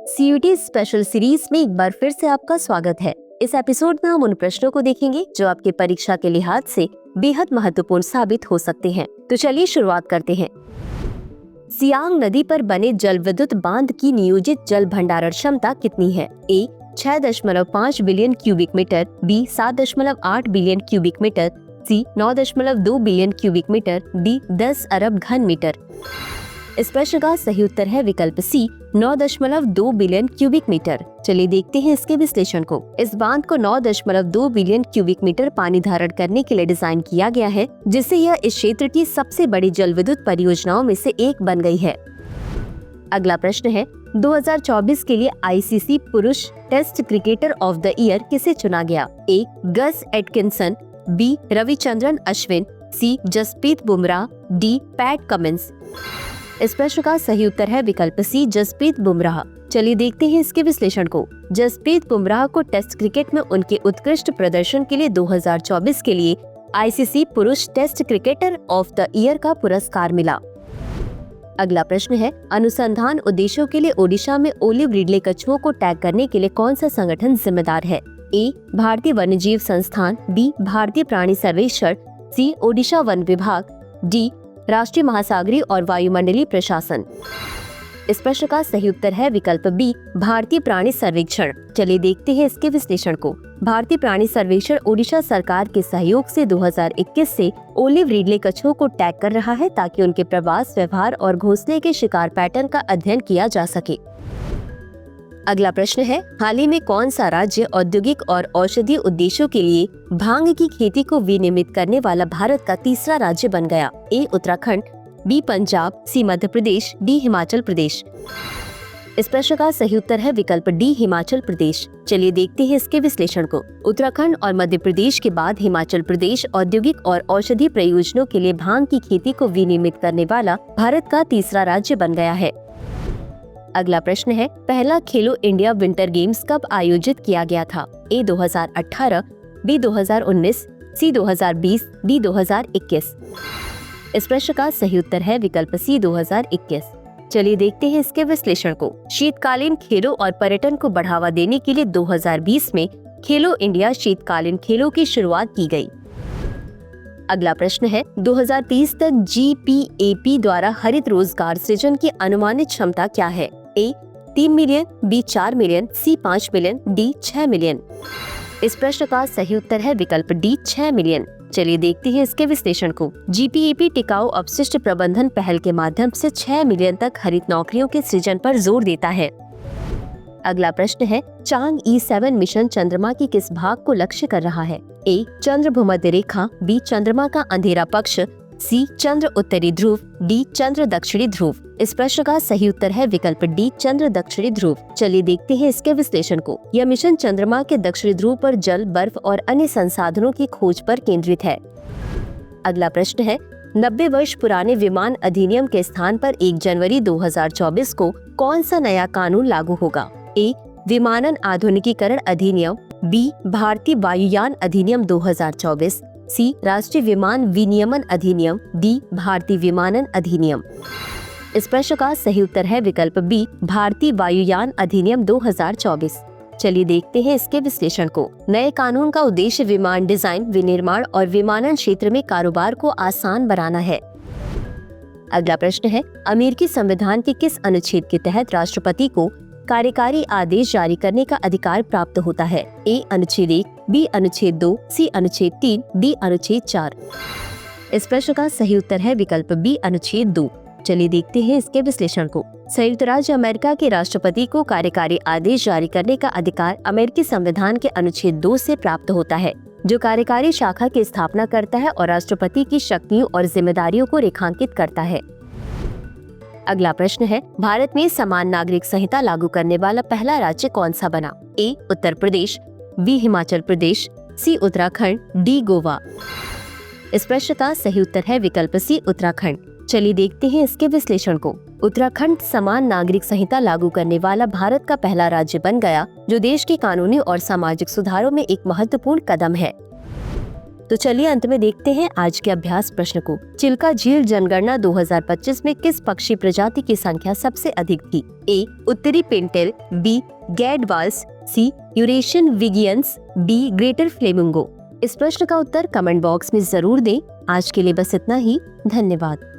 CUT special series में एक बार फिर से आपका स्वागत है। इस एपिसोड में हम उन प्रश्नों को देखेंगे जो आपके परीक्षा के लिहाज से बेहद महत्वपूर्ण साबित हो सकते हैं। तो चलिए शुरुआत करते हैं। सियांग नदी पर बने जल विद्युत बांध की नियोजित जल भंडारण क्षमता कितनी है? A 6.5 billion cubic metre, B 7.8 billion cubic metre, C 9.2 billion cubic metre, D 10 अरब घन मीटर। इस प्रश्न का सही उत्तर है विकल्प सी 9.2 बिलियन क्यूबिक मीटर। चलिए देखते हैं इसके विश्लेषण को। इस बांध को 9.2 बिलियन क्यूबिक मीटर पानी धारण करने के लिए डिजाइन किया गया है, जिससे यह इस क्षेत्र की सबसे बड़ी जल विद्युत परियोजनाओं में से एक बन गई है। अगला प्रश्न है 2024 के लिए आईसीसी पुरुष test cricketer of the year किसे चुना गया? A Gus Atkinson, B Ravichandran Ashwin, C Jasprit Bumrah, D Pat Cummins. इस प्रश्न का सही उत्तर है विकल्प सी जसप्रीत बुमराह। चलिए देखते हैं इसके विश्लेषण को। जसप्रीत बुमराह को टेस्ट क्रिकेट में उनके उत्कृष्ट प्रदर्शन के लिए 2024 के लिए आईसीसी पुरुष test cricketer of the year का पुरस्कार मिला। अगला प्रश्न है अनुसंधान उद्देश्यों के लिए ओडिशा में ओलिव रिडले कछुओं को टैग करने के लिए कौन सा संगठन जिम्मेदार है? ए भारतीय वन्यजीव संस्थान, बी भारतीय प्राणी सर्वेक्षण, सी ओडिशा वन विभाग, डी राष्ट्रीय महासागरीय और वायुमंडलीय प्रशासन। इस प्रश्न का सही उत्तर है विकल्प बी भारतीय प्राणी सर्वेक्षण। चलिए देखते हैं इसके विश्लेषण को। भारतीय प्राणी सर्वेक्षण ओडिशा सरकार के सहयोग से 2021 से ओलिव रिडले कछुओं को टैग कर रहा है, ताकि उनके प्रवास, व्यवहार और घोंसले के शिकार पैटर्न का अध्ययन किया जा सके। अगला प्रश्न है हाल ही में कौन सा राज्य औद्योगिक और औषधीय उद्देश्यों के लिए भांग की खेती को विनियमित करने वाला भारत का तीसरा राज्य बन गया? ए उत्तराखंड, बी पंजाब, सी मध्य प्रदेश, डी हिमाचल प्रदेश। इस प्रश्न का सही उत्तर है विकल्प डी हिमाचल प्रदेश। चलिए देखते हैं इसके विश्लेषण को। उत्तराखंड और मध्य प्रदेश के बाद हिमाचल प्रदेश औद्योगिक और औषधीय प्रयोजनों के लिए भांग की खेती को विनियमित करने वाला भारत का तीसरा राज्य बन गया है। अगला प्रश्न है पहला खेलो इंडिया विंटर गेम्स कब आयोजित किया गया था? ए 2018, बी 2019, सी 2020, डी 2021। इस प्रश्न का सही उत्तर है विकल्प सी 2021। चलिए देखते हैं इसके विश्लेषण को। शीतकालीन खेलों और पर्यटन को बढ़ावा देने के लिए 2020 में खेलो इंडिया शीतकालीन खेलों की शुरुआत की गई। अगला प्रश्न है 2030 तक जीपीएपी द्वारा हरित रोजगार सृजन की अनुमानित क्षमता क्या है? ए 3 मिलियन, बी 4 मिलियन, सी 5 मिलियन, डी 6 मिलियन। इस प्रश्न का सही उत्तर है विकल्प डी 6 मिलियन। चलिए देखते हैं इसके विश्लेषण को। जीपीएपी टिकाऊ अपशिष्ट प्रबंधन पहल के माध्यम से 6 मिलियन तक हरित नौकरियों के सृजन पर जोर देता है। अगला प्रश्न है चांग E7 मिशन चंद्रमा की किस भाग को लक्ष्य कर रहा है? ए चंद्र भूमध्य रेखा, बी चंद्रमा का अंधेरा पक्ष, सी चंद्र उत्तरी ध्रुव, डी चंद्र दक्षिणी ध्रुव। इस प्रश्न का सही उत्तर है विकल्प डी चंद्र दक्षिणी ध्रुव। चलिए देखते हैं इसके विश्लेषण को। यह मिशन चंद्रमा के दक्षिणी ध्रुव पर जल, बर्फ और अन्य संसाधनों की खोज पर केंद्रित है। अगला प्रश्न है 90 वर्ष पुराने विमान अधिनियम के स्थान पर 1 जनवरी 2024 को कौन सा नया कानून लागू होगा? ए विमानन आधुनिकीकरण अधिनियम, बी भारतीय वायुयान अधिनियम 2024, सी राष्ट्रीय विमान विनियमन अधिनियम, डी भारतीय विमानन अधिनियम। इस प्रश्न का सही उत्तर है विकल्प बी भारतीय वायुयान अधिनियम 2024। चलिए देखते हैं इसके विश्लेषण को। नए कानून का उद्देश्य विमान डिजाइन, विनिर्माण और विमानन क्षेत्र में कारोबार को आसान बनाना है। अगला प्रश्न है अमेरिकी संविधान के किस अनुच्छेद के तहत राष्ट्रपति को कार्यकारी आदेश जारी करने का अधिकार प्राप्त होता है? ए अनुच्छेद 1, बी अनुच्छेद 2, सी अनुच्छेद 3, डी अनुच्छेद 4। इस प्रश्न का सही उत्तर है विकल्प बी अनुच्छेद 2। चलिए देखते हैं इसके विश्लेषण को। संयुक्त राज्य अमेरिका के राष्ट्रपति को कार्यकारी आदेश जारी करने का अधिकार अमेरिकी संविधान के अनुच्छेद 2 से प्राप्त होता है, जो कार्यकारी शाखा की स्थापना करता है और राष्ट्रपति की शक्तियों और जिम्मेदारियों को रेखांकित करता है। अगला प्रश्न है भारत में समान नागरिक संहिता लागू करने वाला पहला राज्य कौन सा बना? ए उत्तर प्रदेश, बी हिमाचल प्रदेश, सी उत्तराखंड, डी गोवा। इस प्रश्न का सही उत्तर है विकल्प सी उत्तराखंड। चलिए देखते हैं इसके विश्लेषण को। उत्तराखंड समान नागरिक संहिता लागू करने वाला भारत का पहला राज्य बन गया, जो देश के कानूनी और सामाजिक सुधारों में एक महत्वपूर्ण कदम है। तो चलिए अंत में देखते हैं आज के अभ्यास प्रश्न को। चिल्का झील जनगणना 2025 में किस पक्षी प्रजाति की संख्या सबसे अधिक थी? ए. उत्तरी pintail, B. Gadwalls, C. Eurasian wigeons, D. Greater flamingo. इस प्रश्न का उत्तर कमेंट बॉक्स में जरूर दें। आज के लिए बस इतना ही। धन्यवाद।